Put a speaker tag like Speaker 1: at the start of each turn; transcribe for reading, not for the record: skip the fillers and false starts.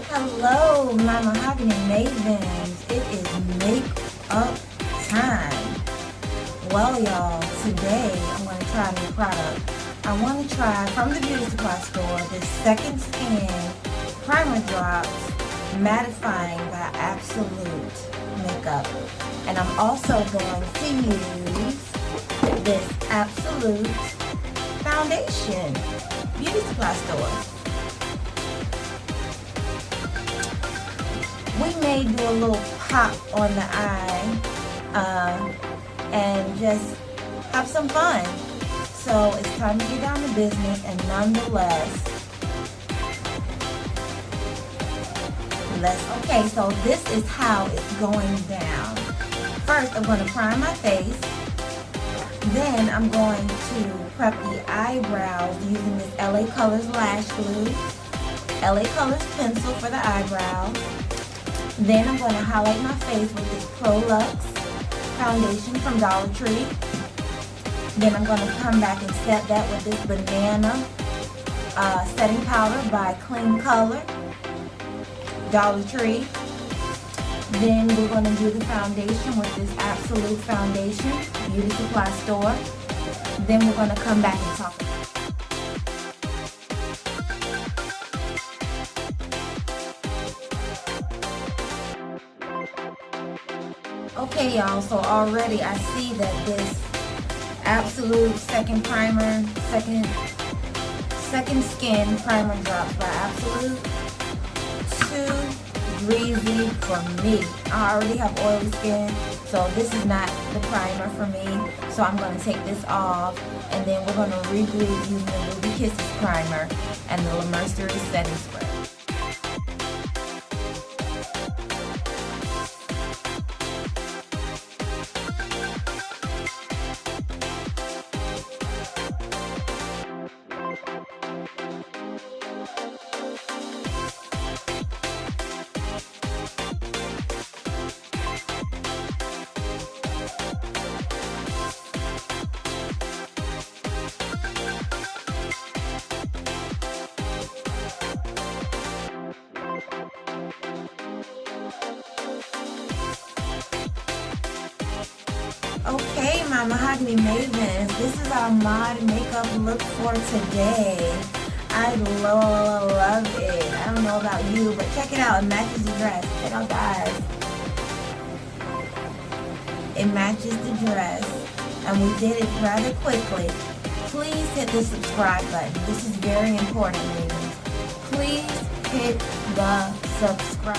Speaker 1: Hello, my Mahogany Mavens. It is makeup time. Well, y'all, today I'm going to try a new product. I want to try from the beauty supply store this Second Skin Primer Drops Mattifying by Absolute Makeup. And I'm also going to use this Absolute Foundation Beauty Supply Store. We may do a little pop on the eye and just have some fun. So it's time to get down to business, and nonetheless, okay, so this is how it's going down. First, I'm going to prime my face. Then I'm going to prep the eyebrows using this LA Colors Lash Glue, LA Colors Pencil for the eyebrows. Then I'm going to highlight my face with this Pro Luxe foundation from Dollar Tree. Then I'm going to come back and set that with this Banana setting powder by Clean Color, Dollar Tree. Then we're going to do the foundation with this Absolute Foundation, Beauty Supply Store. Then we're going to come back and talk. Okay, y'all, so already I see that this Absolute Second Skin Primer Drops by Absolute, too greasy for me. I already have oily skin, so this is not the primer for me. So I'm going to take this off, and then we're going to reglue using the Ruby Kisses primer and the La Mercerie setting spray. Okay, my Mahogany Mavens, this is our mod makeup look for today. I love it. I don't know about you, but check it out. It matches the dress. Check out the eyes. It matches the dress, and we did it rather quickly. Please hit the subscribe button. This is very important, ladies. Please hit the subscribe.